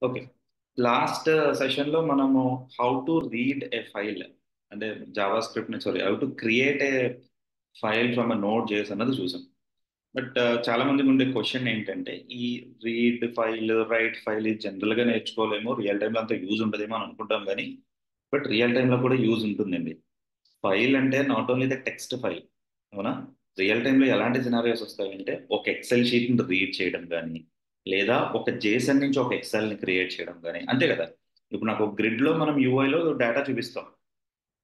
Okay. Last సెషన్‌లో మనము how to read a file అంటే జావా స్క్రిప్ట్‌ని how to create a file from a node JS అన్నది చూసాం. బట్ చాలా మందికి ఉండే క్వెషన్ ఏంటంటే ఈ రీడ్ ఫైల్, రైట్ ఫైల్ ఇది జనరల్‌గా నేర్చుకోలేము. రియల్ టైమ్‌లో అంత యూజ్ ఉండదేమో అని అనుకుంటాం గానీ, బట్ రియల్ టైమ్‌లో కూడా యూజ్ ఉంటుందండి. ఫైల్ అంటే not only the text file. అవునా? రియల్ టైమ్‌లో ఎలాంటి సినారియోస్ వస్తాయంటే ఒక ఎక్సెల్ షీట్‌ని రీడ్ చేయడం గానీ, లేదా ఒక జేసన్ నుంచి ఒక ఎక్సెల్‌ని క్రియేట్ చేయడం గానీ అంతే కదా! ఇప్పుడు నాకు ఒక గ్రిడ్‌లో మనం యూఐలో డేటా చూపిస్తాం.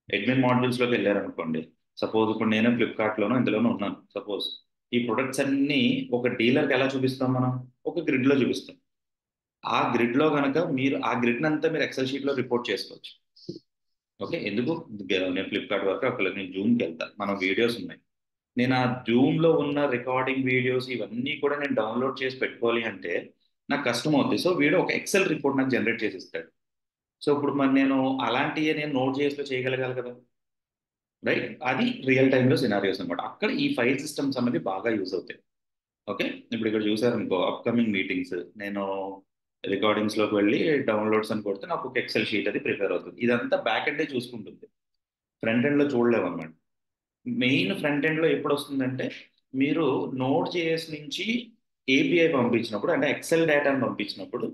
అడ్మిన్ మాడ్యూల్స్‌లోకి వెళ్ళారనుకోండి. సపోజ్ ఇప్పుడు నేను ఫ్లిప్‌కార్ట్‌లోనో ఇందులోనో ఉన్నాను సపోజ్. ఈ ప్రొడక్ట్స్ అన్నీ ఒక డీలర్‌కి ఎలా చూపిస్తాం మనం? ఒక గ్రిడ్‌లో చూపిస్తాం. ఆ గ్రిడ్‌లో గనక మీరు ఆ గ్రిడ్‌నంతా మీరు ఎక్సెల్ షీట్‌లో రిపోర్ట్ చేసుకోవచ్చు. ఓకే. ఎందుకు? నేను ఫ్లిప్‌కార్ట్ వర్క్ అక్కడ నేను జూమ్‌కెళ్తా. మన వీడియోస్ ఉన్నాయి. నేను ఆ జూమ్‌లో ఉన్న రికార్డింగ్ వీడియోస్ ఇవన్నీ కూడా నేను డౌన్‌లోడ్ చేసి పెట్టుకోవాలి అంటే నాకు కష్టమవుద్ది. సో, వీడు ఒక ఎక్సెల్ రిపోర్ట్ నాకు జనరేట్ చేసి ఇస్తాడు. సో, ఇప్పుడు మరి నేను అలాంటియే నేను నోట్ జేఎస్‌లో చేయగలగాలి కదా! రైట్? అది రియల్ టైమ్‌లో సినారియోస్ అన్నమాట. అక్కడ ఈ ఫైల్ సిస్టమ్స్ అన్నవి బాగా యూజ్ అవుతాయి. ఓకే. ఇప్పుడు ఇక్కడ చూసారనుకో అప్‌కమింగ్ మీటింగ్స్ నేను రికార్డింగ్స్‌లోకి వెళ్ళి డౌన్‌లోడ్స్ అని కొడితే నాకు ఒక ఎక్సెల్ షీట్ అది ప్రిపేర్ అవుతుంది. ఇదంతా బ్యాక్ ఎండే చూసుకుంటుంది. ఫ్రంట్ ఎండ్‌లో చూడలేమన్నమాట. మెయిన్ ఫ్రంట్ ఎండ్‌లో ఎప్పుడొస్తుందంటే, మీరు నోడ్ జేఎస్ నుంచి ఏపీఐ పంపించినప్పుడు, అంటే ఎక్సెల్ డేటాను పంపించినప్పుడు,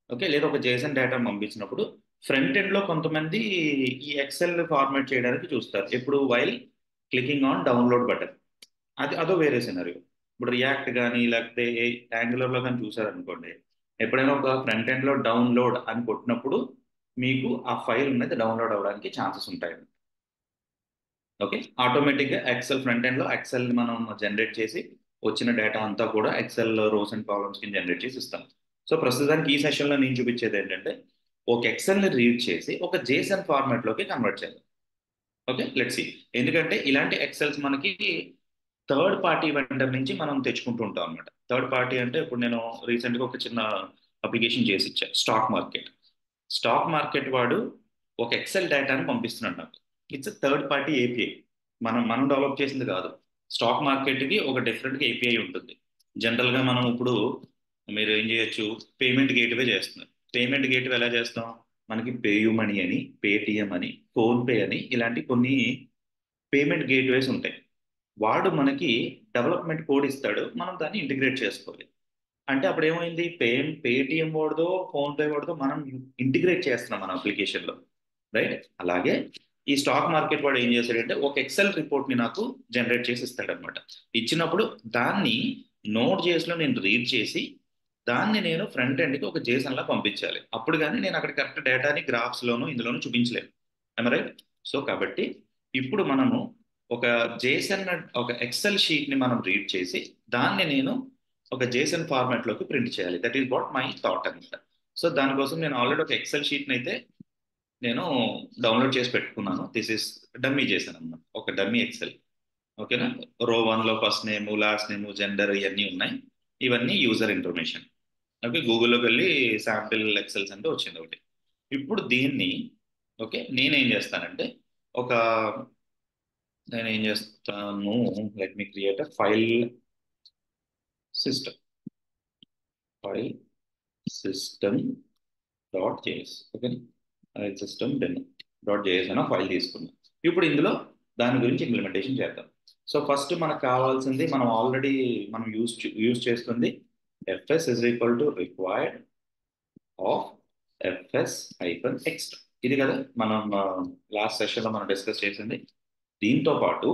ఓకే. లేదా ఒక జేసన్ డేటాను పంపించినప్పుడు, ఫ్రంట్ ఎండ్‌లో కొంతమంది ఈ ఎక్సెల్ ఫార్మాట్ చేయడానికి చూస్తారు. ఎప్పుడు while clicking on download button. అదో వేరే సినారియో. ఇప్పుడు రియాక్ట్ గాని, లేకపోతే యాంగులర్‌లో గాని చూసారనుకోండి, ఎప్పుడైనా ఒక ఫ్రంట్ ఎండ్‌లో డౌన్‌లోడ్ అని కొట్టినప్పుడు, మీకు ఆ ఫైల్ అనేది డౌన్‌లోడ్ అవ్వడానికి ఛాన్సెస్ ఉంటాయి. ఓకే. ఆటోమేటిక్‌గా ఎక్సెల్ ఫ్రంట్ ఎండ్‌లో ఎక్సెల్‌ని మనం జనరేట్ చేసి, వచ్చిన డేటా అంతా కూడా ఎక్సెల్ రోస్ అండ్ కాలమ్స్ కింద జనరేట్ చేసి ఇస్తాం. సో, ప్రస్తుతానికి ఈ సెషన్‌లో నేను చూపించేది ఏంటంటే, ఒక ఎక్సెల్‌ని రీడ్ చేసి, ఒక జేసన్ ఫార్మాట్‌లోకి కన్వర్ట్ చేయాలి. ఓకే. Let's see. ఎందుకంటే ఇలాంటి ఎక్సెల్స్ మనకి థర్డ్ పార్టీ వెండర్ నుంచి మనం తెచ్చుకుంటూ ఉంటాం అన్నమాట. థర్డ్ పార్టీ అంటే ఇప్పుడు నేను రీసెంట్‌గా ఒక చిన్న అప్లికేషన్ చేసి ఇచ్చా. Stock market. స్టాక్ మార్కెట్ వాడు ఒక ఎక్సెల్ డేటాని పంపిస్తున్నాడు నాకు. It's third party API. మనం డెవలప్ చేసింది కాదు. స్టాక్ మార్కెట్‌కి ఒక డిఫరెంట్‌గా ఏపీఐ ఉంటుంది. జనరల్‌గా మనం ఇప్పుడు మీరు ఏం చేయొచ్చు, పేమెంట్ గేట్‌వే చేస్తున్నారు. పేమెంట్ గేట్‌వే ఎలా చేస్తాం? మనకి పేయూ మనీ అని, పేటీఎం అని, ఫోన్‌పే అని ఇలాంటి కొన్ని పేమెంట్ గేట్‌వేస్ ఉంటాయి. వాడు మనకి డెవలప్‌మెంట్ కోడ్ ఇస్తాడు. మనం దాన్ని ఇంటిగ్రేట్ చేసుకోవాలి. అంటే అప్పుడేమైంది పేటీఎం వాడిదో, ఫోన్‌పే వాడిదో మనం ఇంటిగ్రేట్ చేస్తున్నాం మన అప్లికేషన్‌లో. రైట్? అలాగే ఈ స్టాక్ మార్కెట్ వాడు ఏం చేశాడంటే ఒక ఎక్సెల్ రిపోర్ట్‌ని నాకు జనరేట్ చేసి ఇస్తాడనమాట. ఇచ్చినప్పుడు దాన్ని నోడ్ జేఎస్‌లో నేను రీడ్ చేసి, దాన్ని నేను ఫ్రంట్ ఎండ్‌కి ఒక జేసన్‌లా పంపించాలి. అప్పుడు గాని నేను అక్కడ కరెక్ట్ డేటాని గ్రాఫ్స్‌లోను, ఇందులోను చూపించలేను. Am I right? సో, కాబట్టి ఇప్పుడు మనము ఒక జేసన్ ఒక ఎక్సెల్ షీట్‌ని మనం రీడ్ చేసి, దాన్ని నేను ఒక జేసన్ ఫార్మాట్‌లోకి ప్రింట్ చేయాలి. That is what my thought అనమాట. సో, దానికోసం నేను ఆల్రెడీ ఒక ఎక్సెల్ షీట్‌ని అయితే నేను డౌన్లోడ్ చేసి పెట్టుకున్నాను. దిస్ ఈస్ డమ్మీ చేశాను అనమాట. ఒక డమ్మీ ఎక్సెల్. ఓకేనా? రో 1లో first name, last name, gender ఇవన్నీ ఉన్నాయి. ఇవన్నీ యూజర్ ఇన్ఫర్మేషన్. ఓకే. గూగుల్‌లోకి వెళ్ళి శాంపిల్ ఎక్సెల్స్ అంటే వచ్చింది ఒకటి. ఇప్పుడు దీన్ని ఓకే. నేనేం చేస్తానంటే ఒక నేనేం చేస్తాను, let me create a file system. File system dot JS. Okay. File system demo dot JS అనే ఫైల్ తీసుకున్నాం. ఇప్పుడు ఇందులో దాని గురించి ఇంప్లిమెంటేషన్ చేద్దాం. సో ఫస్ట్ మనకు కావాల్సింది మనం యూజ్ చేస్తుంది FS is equal to required of FS hyphen extra. ఇది కదా మనం లాస్ట్ సెషన్లో మనం డిస్కస్ చేసింది. దీంతో పాటు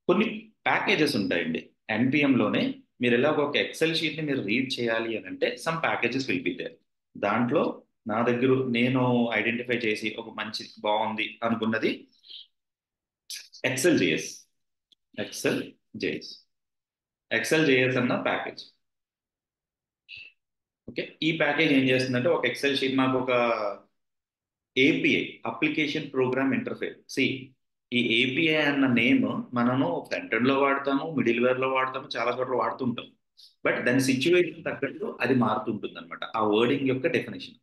కొన్ని ప్యాకేజెస్ ఉంటాయండి. ఎన్పిఎంలోనే మీరు ఎలాగ ఒక ఎక్సెల్ షీట్ని మీరు రీడ్ చేయాలి అని అంటే some packages will be there. దాంట్లో నా దగ్గర నేను ఐడెంటిఫై చేసి ఒక మంచి బాగుంది అనుకున్నది Excel JS. Excel JS. Excel JS అన్న ప్యాకేజ్. ఓకే. ఈ ప్యాకేజ్ ఏం చేస్తుందంటే ఒక ఎక్సెల్ షీట్ మాకు ఒక ఏపీఐ అప్లికేషన్ ప్రోగ్రామ్ ఇంటర్ఫేస్ సి ఈ ఏపీఐ అన్న నేమ్ మనము ఫ్రంట్ ఎండ్ లో వాడతాము, మిడిల్ వేర్ లో వాడతాము, చాలా చోట్ల వాడుతుంటాం. బట్ దాని సిచ్యువేషన్ తగ్గట్టు అది మారుతుంటుంది అనమాట ఆ వర్డింగ్ యొక్క డెఫినేషన్.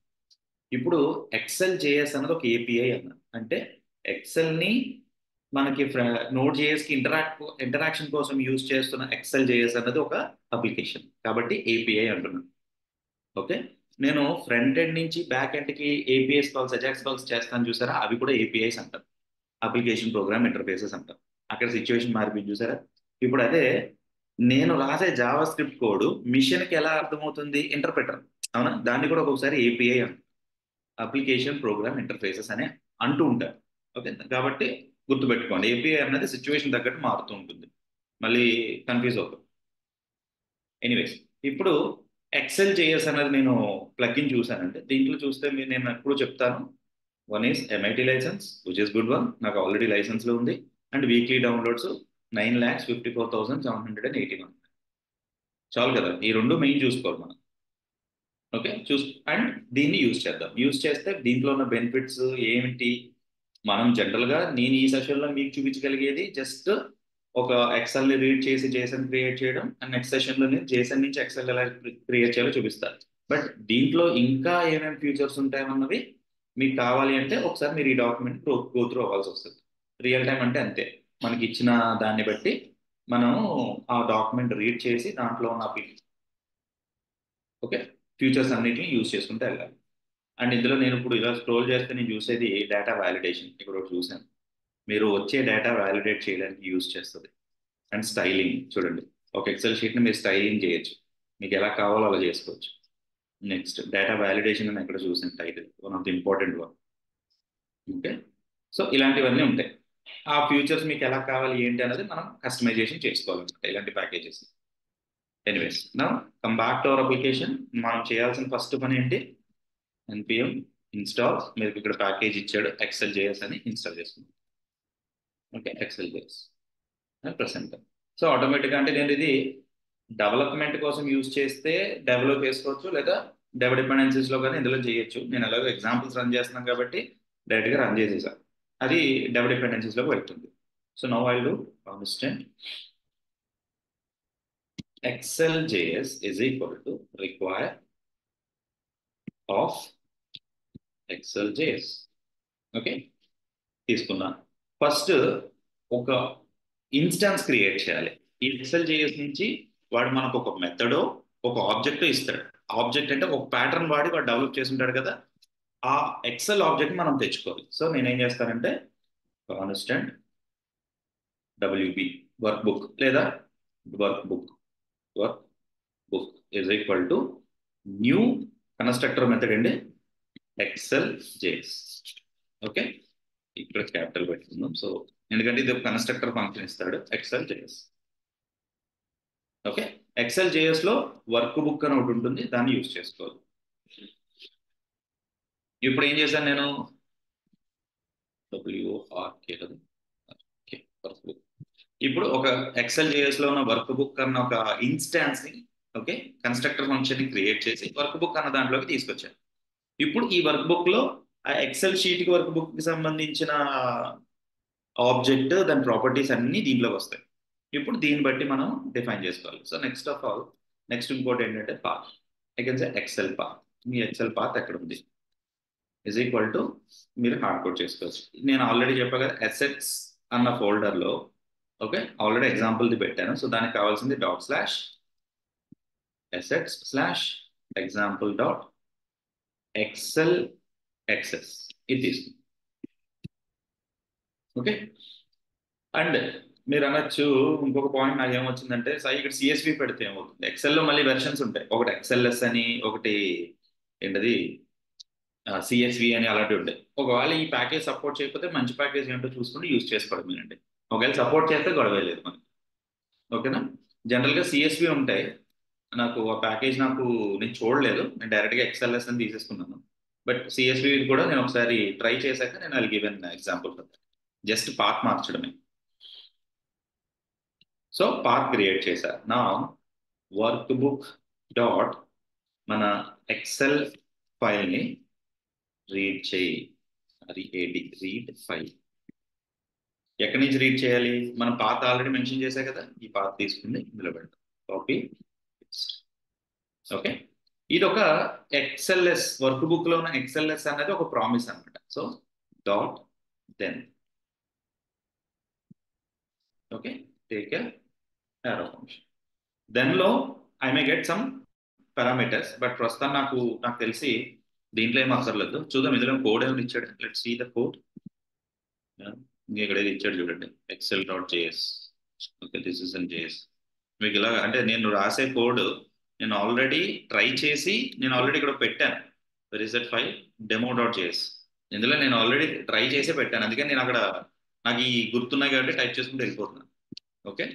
ఇప్పుడు ఎక్సెల్ జేఎస్ అన్నది ఒక ఏపీఐ అన్న అంటే ఎక్సెల్ ని మనకి నోట్ జేఎస్ కి ఇంటరాక్షన్ కోసం యూజ్ చేస్తున్న ఎక్సెల్ జేఎస్ అన్నది ఒక అప్లికేషన్ కాబట్టి ఏపీఐ అంటున్నాం. ఓకే. నేను ఫ్రంట్ ఎండ్ నుంచి బ్యాక్ ఎండ్కి ఏపీఎస్ కాల్స్ అజాక్స్ కాల్స్ చేస్తాను చూసారా, అవి కూడా ఏపీఐస్ అంటారు, అప్లికేషన్ ప్రోగ్రామ్ ఇంటర్ఫేసెస్ అంటారు. అక్కడ సిచ్యువేషన్ మారిపోయింది చూసారా. ఇప్పుడు అదే నేను రాసే జావా స్క్రిప్ట్ కోడ్ మిషన్కి ఎలా అర్థమవుతుంది, ఇంటర్ప్రిటర్, అవునా, దాన్ని కూడా ఒక్కొక్కసారి ఏపీఐ అంటారు, అప్లికేషన్ ప్రోగ్రామ్ ఇంటర్ఫేసెస్ అని అంటూ ఉంటారు. ఓకే, కాబట్టి గుర్తుపెట్టుకోండి ఏపీఐ అన్నది సిచ్యువేషన్ తగ్గట్టు మారుతూ ఉంటుంది, మళ్ళీ కన్ఫ్యూజ్ అవుతుంది. ఎనీవేస్, ఇప్పుడు ఎక్సెల్ జేఎస్ అనేది నేను ప్లగ్ఇన్ చూసానంటే దీంట్లో చూస్తే నేను ఎప్పుడు చెప్తాను, one is MIT license which is good one, నాకు ఆల్రెడీ లైసెన్స్లో ఉంది. And weekly downloads 9,54,781. చాలు కదా, ఈ రెండు మెయిన్ చూసుకోవాలి మనం. ఓకే, అండ్ దీన్ని యూజ్ చేద్దాం. యూజ్ చేస్తే దీంట్లో ఉన్న బెనిఫిట్స్ ఏమిటి, మనం జనరల్గా నేను ఈ సెషన్లో మీకు చూపించగలిగేది జస్ట్ ఒక ఎక్సెల్ని రీడ్ చేసి జేసన్ క్రియేట్ చేయడం, అండ్ నెక్స్ట్ సెషన్లో నేను జేసన్ నుంచి ఎక్సెల్ ఎలా క్రియేట్ చేయాలో చూపిస్తాను. బట్ దీంట్లో ఇంకా ఏమేమి ఫీచర్స్ ఉంటాయన్నది మీకు కావాలి అంటే ఒకసారి మీరు ఈ డాక్యుమెంట్ గో త్రూ అవ్వాల్సి వస్తుంది. రియల్ టైం అంటే అంతే, మనకి ఇచ్చిన దాన్ని బట్టి మనం ఆ డాక్యుమెంట్ రీడ్ చేసి దాంట్లో ఉన్న ఓకే ఫీచర్స్ అన్నిటిని యూజ్ చేసుకుంటూ వెళ్ళాలి. అండ్ ఇందులో నేను ఇప్పుడు ఇలా స్క్రోల్ చేస్తే నేను చూసేది డేటా వ్యాలిడేషన్, ఇక్కడ ఒకటి చూసాను, మీరు వచ్చే డేటా వ్యాలిడేట్ చేయడానికి యూజ్ చేస్తుంది. అండ్ స్టైలింగ్ చూడండి, ఒక ఎక్సెల్ షీట్ని మీరు స్టైలింగ్ చేయొచ్చు, మీకు ఎలా కావాలో అలా చేసుకోవచ్చు. నెక్స్ట్ డేటా వ్యాలిడేషన్ అని ఎక్కడ చూసాను title, one of the important work. Okay, so ఇలాంటివన్నీ ఉంటాయి. ఆ ఫ్యూచర్స్ మీకు ఎలా కావాలి ఏంటి అనేది మనం కస్టమైజేషన్ చేసుకోవాలన్నమాట ఇలాంటి ప్యాకేజెస్. ఎనీవేస్, నా come back to our application. మనం చేయాల్సిన ఫస్ట్ పని ఏంటి, ఎన్పిఎం ఇన్స్టాల్, మీరు ఇక్కడ ప్యాకేజ్ ఇచ్చాడు ఎక్సెల్ జేఎస్ అని ఇన్స్టాల్ చేసుకుంటాం. Okay, Excel JS present. So ఆటోమేటిక్గా అంటే నేను ఇది డెవలప్మెంట్ కోసం యూజ్ చేస్తే డెవలప్ చేసుకోవచ్చు, లేదా డెవ డిపెండెన్సీస్లో కానీ ఇందులో చేయొచ్చు. నేను ఎలాగో ఎగ్జాంపుల్స్ రన్ చేస్తున్నాను కాబట్టి డైరెక్ట్గా రన్ చేసేసాను, అది డెవ డిపెండెన్సీస్లోకి వెళ్తుంది. So now I do constant Excel JS is equal to require of Excel JS. Okay, తీసుకున్నా. ఫస్ట్ ఒక ఇన్స్టాన్స్ క్రియేట్ చేయాలి. ఈ ఎక్సెల్ జేఎస్ నుంచి వాడు మనకు ఒక మెథడో ఒక ఆబ్జెక్ట్ ఇస్తాడు. ఆబ్జెక్ట్ అంటే ఒక ప్యాటర్న్ వాడి వాడు డెవలప్ చేసి ఉంటాడు కదా, ఆ ఎక్సెల్ ఆబ్జెక్ట్ మనం తెచ్చుకోవాలి. సో నేనేం చేస్తానంటే కాన్స్టెంట్ డబ్ల్యూబి వర్క్ బుక్ లేదా workbook workbook is equal to new constructor method అండి ఎక్సెల్ జేఎస్. ఓకే, ఇక్కడ క్యాపిటల్ పెట్టుకుందాం. సో ఎందుకంటే ఇది కన్స్ట్రక్టర్ ఫంక్షన్ ఇస్తాడు Excel JS. Okay, Excel JS లో వర్క్ బుక్ అని ఒకటి ఉంటుంది, దాన్ని యూజ్ చేసుకోవాలి. ఇప్పుడు ఏం చేశాను నేను, డబ్ల్యూఆర్కే కదా, వర్క్ బుక్. ఇప్పుడు ఒక ఎక్సెల్ జేఎస్ లో ఉన్న వర్క్ బుక్ అన్న ఒక ఇన్స్టాన్స్ ని, ఓకే, కన్స్ట్రక్టర్ ఫంక్షన్ ని క్రియేట్ చేసి వర్క్ బుక్ అన్న దాంట్లోకి తీసుకొచ్చాను. ఇప్పుడు ఈ వర్క్ బుక్ లో ఆ ఎక్సెల్ షీట్ కి వర్క్ బుక్ కి సంబంధించిన ఆబ్జెక్ట్ దాని ప్రాపర్టీస్ అన్ని దీంట్లోకి వస్తాయి. ఇప్పుడు దీన్ని బట్టి మనం డిఫైన్ చేసుకోవాలి. So next of all, next ఇంకోటి ఏంటంటే path. I can say Excel path. మీ ఎక్సెల్ పాత్ ఎక్కడ ఉంది ఇజ్ ఈక్వల్ టు, మీరు హార్డ్ కోడ్ చేసుకోవచ్చు. నేను ఆల్రెడీ చెప్పా కదా అసెట్స్ అన్న ఫోల్డర్లో, ఓకే, ఆల్రెడీ ఎగ్జాంపుల్ది పెట్టాను. సో దానికి కావాల్సింది dot slash assets slash example dot Excel excess, ఇది తీసుకుంది. ఓకే, అండ్ మీరు అనొచ్చు ఇంకొక పాయింట్ నాకు ఏమొచ్చిందంటే సార్ ఇక్కడ సిఎస్వి పెడితే ఏమవుతుంది, ఎక్సెల్లో మళ్ళీ వెర్షన్స్ ఉంటాయి, ఒకటి ఎక్సెల్ఎస్ అని ఒకటి ఏంటది సిఎస్వి అని అలాంటివి ఉంటాయి. ఒకవేళ ఈ ప్యాకేజ్ సపోర్ట్ చేయకపోతే మంచి ప్యాకేజ్ ఏంటో చూసుకుని యూజ్ చేసుకోవడం మీనండి. ఒకవేళ సపోర్ట్ చేస్తే గొడవ లేదు మనకి. ఓకేనా, జనరల్గా సిఎస్వి ఉంటాయి, నాకు ఆ ప్యాకేజ్ నేను చూడలేదు, నేను డైరెక్ట్గా ఎక్సెల్ఎస్ అని తీసేసుకున్నాను. బట్ సిఎస్వి కూడా నేను ఒకసారి ట్రై చేశాక నేను అది గివెన్ ఎగ్జాంపుల్, జస్ట్ పాత్ మార్చడమే. సో పాత్ క్రియేట్ చేశా. నా వర్క్ బుక్ డాట్ మన ఎక్సెల్ ఫైల్ని రీడ్ చేయి, అది ఏడి రీడ్ ఫైల్. ఎక్కడి నుంచి రీడ్ చేయాలి, మనం పాత్ ఆల్రెడీ మెన్షన్ చేశా కదా, ఈ పాత్ తీసుకుని ఇందులో పెడతాం, కాపీ. ఓకే, ఇది ఒక ఎక్సెల్ఎస్ వర్క్ బుక్ లో ఉన్న ఎక్సెల్ఎస్ అనేది ఒక ప్రామిస్ అనమాట. So dot then, okay, take a arrow function, then లో I may get some parameters. But ప్రస్తుతం నాకు తెలిసి దీంట్లో ఏం అక్కర్లేదు. చూద్దాం ఇందులో కోడ్ ఏమైనా ఇచ్చాడు. Let's see the code. ఇక్కడ ఏది ఇచ్చాడు చూడండి, excel.js. Okay, this is in JS. మీకు ఇలా అంటే నేను రాసే కోడ్ నేను ఆల్రెడీ ట్రై చేసి నేను ఆల్రెడీ ఇక్కడ పెట్టాను. Where is that file? demo.js. ఇందులో నేను ఆల్రెడీ ట్రై చేసే పెట్టాను, అందుకని నేను అక్కడ నాకు ఈ గుర్తున్నాయి కాబట్టి టైప్ చేసుకుంటూ వెళ్ళిపోతున్నాను. ఓకే,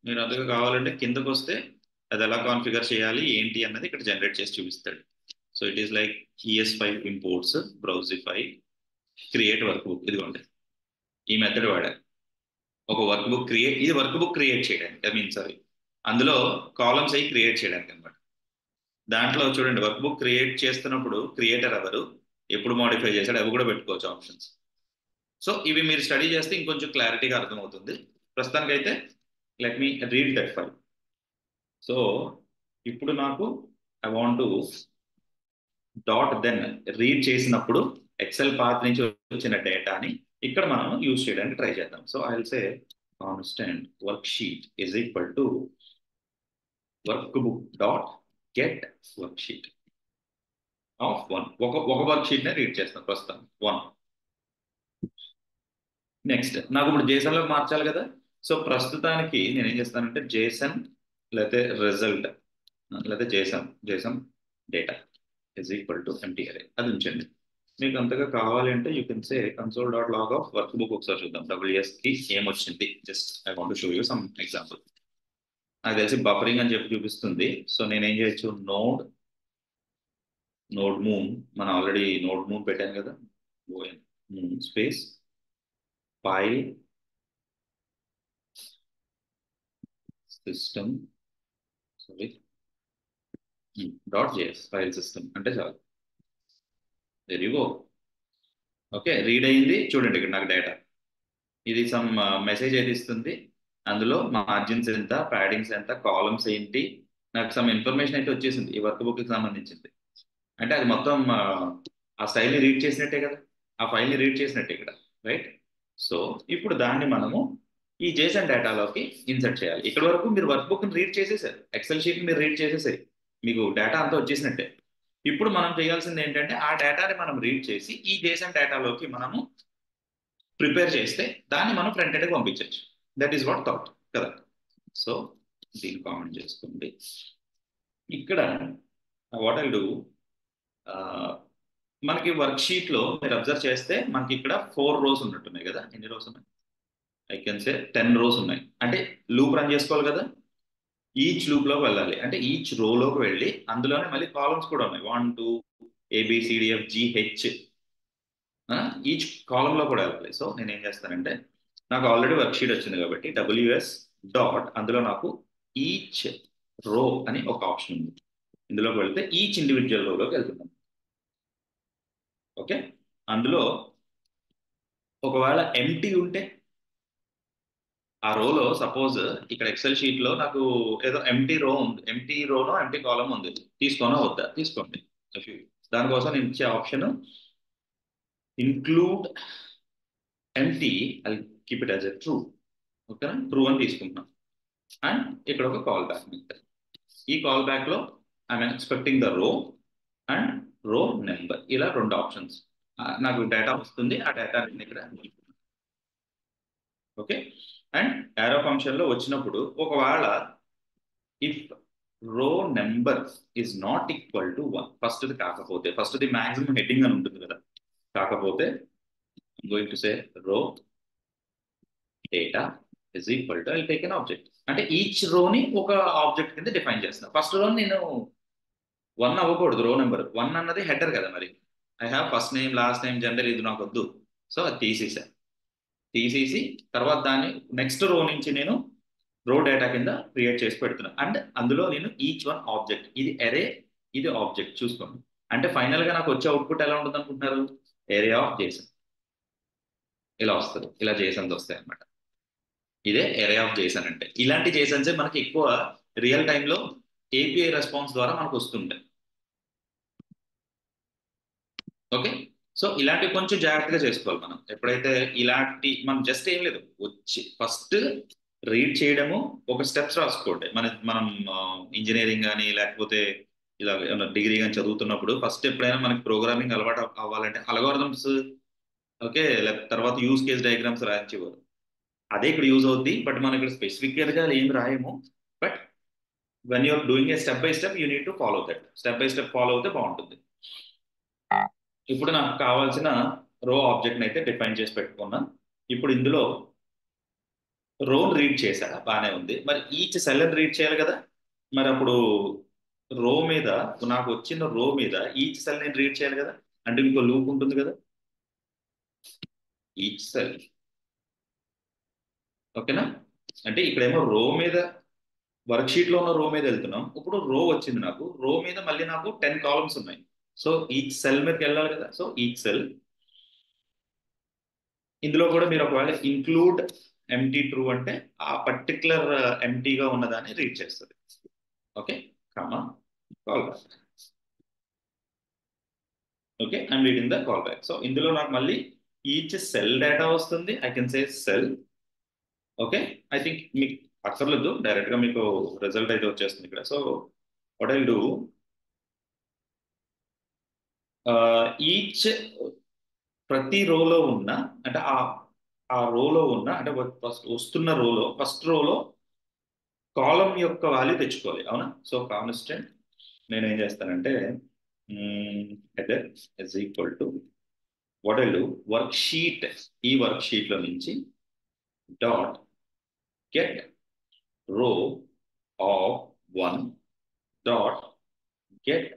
మీరు అందుకు కావాలంటే కిందకు వస్తే అది ఎలా కాన్ఫిగర్ చేయాలి ఏంటి అన్నది ఇక్కడ జనరేట్ చేసి చూపిస్తాడు. So it is like ES5 imports, browserify, create workbook. ఇదిగోండి ఈ మెథడ్ వాడారు. ఒక వర్క్ బుక్ క్రియేట్, ఇది వర్క్ బుక్ క్రియేట్ చేయడానికి, ఐ మీన్ సారీ, అందులో కాలమ్స్ అవి క్రియేట్ చేయడానికి అనమాట. దాంట్లో చూడండి వర్క్ బుక్ క్రియేట్ చేస్తున్నప్పుడు క్రియేటర్ ఎవరు, ఎప్పుడు మోడిఫై చేశాడు అవి కూడా పెట్టుకోవచ్చు ఆప్షన్స్. సో ఇవి మీరు స్టడీ చేస్తే ఇంకొంచెం క్లారిటీగా అర్థమవుతుంది. ప్రస్తుతానికైతే let me read that file. So ఇప్పుడు నాకు I want to dot then read చేసినప్పుడు ఎక్సెల్ పాత్ నుంచి వచ్చిన డేటాని ఇక్కడ మనం యూజ్ చేయడానికి ట్రై చేద్దాం. So I will say constant worksheet is equal to workbook dot get worksheet of 1. ఒక వర్క్ షీట్ నే రీడ్ చేస్తాం ప్రస్తుతం 1. నెక్స్ట్ నాకు ఇప్పుడు జేసన్ లో మార్చాలి కదా. సో ప్రస్తుతానికి నేను ఏం చేస్తానంటే జేసన్ లేకపోతే రిజల్ట్ లేకపోతే JSON data is equal to empty array అది ఉంచండి. మీకు అంతగా కావాలి అంటే you can say console dot log of workbook. ఒకసారి చూద్దాం WS కి ఏమొచ్చింది. Just I want show you some example. నాకు తెలిసి బఫరింగ్ అని చెప్పి చూపిస్తుంది. సో నేనేం చేయొచ్చు, నోడ్ మూన్, మనం ఆల్రెడీ నోడ్ మూన్ పెట్టాను కదా, moon space file system sorry .js file system అంటే చాలు. Very you go. Okay, read అయింది చూడండి ఇక్కడ నాకు డేటా. ఇది సమ్ మెసేజ్ అయితే ఇస్తుంది. అందులో మార్జిన్స్ ఎంత, ప్యాడింగ్స్ ఎంత, కాలమ్స్ ఏంటి, నాకు సమ్ ఇన్ఫర్మేషన్ అయితే వచ్చేసింది ఈ వర్క్ బుక్ కి సంబంధించింది. అంటే అది మొత్తం ఆ స్టైల్ని రీడ్ చేసినట్టే కదా, ఆ ఫైల్ని రీడ్ చేసినట్టే ఇక్కడ, రైట్? సో ఇప్పుడు దాన్ని మనము ఈ జేసన్ డేటాలోకి ఇన్సర్ట్ చేయాలి. ఇక్కడ వరకు మీరు వర్క్ బుక్ రీడ్ చేసేసారు, ఎక్సెల్ షీట్ మీరు రీడ్ చేసేసారు, మీకు డేటా అంతా వచ్చేసినట్టే. ఇప్పుడు మనం చేయాల్సింది ఏంటంటే ఆ డేటాని మనం రీడ్ చేసి ఈ జేసన్ డేటాలోకి మనము ప్రిపేర్ చేస్తే దాన్ని మనం ఫ్రంట్ ఎండ్కి పంపించవచ్చు. దట్ ఈస్ వాట్ థాట్ కదా. సో దీన్ని కామెంట్ చేసుకోండి. ఇక్కడ వాట్ ఐ డూ, మనకి వర్క్ షీట్ లో మీరు అబ్జర్వ్ చేస్తే మనకి ఇక్కడ 4 రోస్ ఉన్నట్టున్నాయి కదా. ఎన్ని రోస్ ఉన్నాయి? ఐ కెన్ సే 10 రోస్ ఉన్నాయి. అంటే లూప్ రన్ చేసుకోవాలి కదా, ఈచ్ లూప్ లోకి వెళ్ళాలి. అంటే ఈచ్ రోలోకి వెళ్ళి అందులోనే మళ్ళీ కాలమ్స్ కూడా ఉన్నాయి, 1 2 ABCDFGH, ఈచ్ కాలంలో కూడా వెళ్ళాలి. సో నేను ఏం చేస్తానంటే నాకు ఆల్రెడీ వర్క్ షీట్ వచ్చింది కాబట్టి WS డాట్ అందులో నాకు ఈచ్ రో అని ఒక ఆప్షన్ ఉంది. ఇందులోకి వెళ్తే ఈచ్ ఇండివిజువల్ రోలోకి వెళ్తున్నాను. ఓకే, అందులో ఒకవేళ ఎంటీ ఉంటే ఆ రోలో, సపోజ్ ఇక్కడ ఎక్సెల్ షీట్ లో నాకు ఏదో ఎంటీ రో ఉంది, ఎంటీ రోనో ఎంటీ కాలం ఉంది, తీసుకోనో వద్దా? తీసుకోండి. దానికోసం నేను ఇచ్చే option include empty, I keep it as a true. ఓకేనా, ట్రూ అని తీసుకుంటున్నాం. అండ్ ఇక్కడ ఒక కాల్ బ్యాక్. ఈ కాల్ బ్యాక్ లో ఐఎమ్ ఎక్స్పెక్టింగ్ ద రో అండ్ రో నెంబర్, ఇలా 2 ఆప్షన్స్. నాకు డేటా వస్తుంది, ఆ డేటా ఇక్కడ. ఓకే, అండ్ యారో ఫంక్షన్ లో వచ్చినప్పుడు ఒకవేళ ఇఫ్ రో number is not equal to 1, ఫస్ట్ది కాకపోతే, ఫస్ట్ది మాక్సిమం హెడ్డింగ్ అని ఉంటుంది కదా, కాకపోతే గోయింగ్ టు సే రో data is equal to I take an object. అంటే ఈచ్ రోని ఒక ఆబ్జెక్ట్ కింద డిఫైన్ చేస్తాను. ఫస్ట్ రో నేను 1 అవ్వకూడదు, రో నెంబర్ 1 అన్నది హెడర్ కదా, మరి I have first name last name gender, ఇది నాకు వద్దు. సో అది తీసేసి తర్వాత దాన్ని నెక్స్ట్ రో నుంచి నేను రో డేటా కింద క్రియేట్ చేసి పెడుతున్నాను. అండ్ అందులో నేను ఈచ్ వన్ ఆబ్జెక్ట్, ఇది అరే, ఇది ఆబ్జెక్ట్ చూసుకోండి. అంటే ఫైనల్ గా నాకు వచ్చే అవుట్పుట్ ఎలా ఉంటుంది అనుకుంటున్నారు? ఏరే ఆఫ్ జేసన్ ఇలా వస్తుంది, ఇలా జేసన్స్ వస్తాయి అనమాట. ఇదే ఏరే ఆఫ్ జేసన్ అంటే. ఇలాంటి జేసన్సే మనకి ఎక్కువ రియల్ టైంలో API రెస్పాన్స్ ద్వారా మనకు వస్తుంటాయి. ఓకే, సో ఇలాంటి కొంచెం జాగ్రత్తగా చేసుకోవాలి మనం. ఎప్పుడైతే ఇలాంటి మనం జస్ట్ ఏం లేదు, వచ్చి ఫస్ట్ రీడ్ చేయడము, ఒక స్టెప్స్ రాసుకోండి. మనం ఇంజనీరింగ్ కానీ లేకపోతే ఇలా డిగ్రీ కానీ చదువుతున్నప్పుడు ఫస్ట్ ఎప్పుడైనా మనకి ప్రోగ్రామింగ్ అలవాటు అవ్వాలంటే అల్గోరిథమ్స్, ఓకే, తర్వాత యూస్ కేస్ డయాగ్రామ్స్ రాయించేవారు. అదే ఇక్కడ యూజ్ అవుద్ది, బట్ మనం ఇక్కడ స్పెసిఫిక్గా ఏం రాయము. But when you're doing a step by step you need to follow that. Step by step follow అవుతే బాగుంటుంది. ఇప్పుడు నాకు కావాల్సిన రో ఆబ్జెక్ట్ అయితే డిఫైన్ చేసి పెట్టుకున్నా. ఇప్పుడు ఇందులో రోని రీడ్ చేశా, బాగానే ఉంది. మరి ఈచ్ సెల్ రీడ్ చేయాలి కదా. మరి అప్పుడు రో మీద, నాకు వచ్చిన రో మీద ఈచ్ సెల్ నేను రీడ్ చేయాలి కదా. అంటే ఇంకో లూప్ ఉంటుంది కదా, ఈచ్ సెల్. ఓకేనా. అంటే ఇక్కడేమో రో మీద, వర్క్ షీట్ లో ఉన్న రో మీద వెళ్తున్నాం. ఇప్పుడు రో వచ్చింది, నాకు రో మీద మళ్ళీ నాకు 10 కాలమ్స్ ఉన్నాయి. సో ఈచ్ సెల్ మీదకి వెళ్ళాలి కదా. సో ఈచ్ సెల్, ఇందులో కూడా మీరు ఒకవేళ ఇంక్లూడ్ ఎంటీ ట్రూ అంటే ఆ పర్టికులర్ ఎంటీగా ఉన్నదాన్ని రీడ్ చేస్తుంది. Okay, comma call back. Okay, I'm reading the call back. So ఇందులో నాకు మళ్ళీ ఈచ్ సెల్ డేటా వస్తుంది. I can say cell. Okay, I think మీకు అక్కర్లేదు, డైరెక్ట్ గా మీకు రిజల్ట్ అయితే వచ్చేస్తుంది ఇక్కడ. So what I do, each ప్రతి రోలో ఉన్న, అంటే ఆ రోలో ఉన్న, అంటే ఫస్ట్ వస్తున్న రోలో, ఫస్ట్ రోలో కాలం యొక్క వాల్యూ తెచ్చుకోవాలి. అవునా. సో కాన్స్టెంట్ నేను ఏం చేస్తానంటే header is equal to what I do, work sheet, ఈ వర్క్ షీట్ లో నుంచి డాట్ గెట్ రో of 1 dot get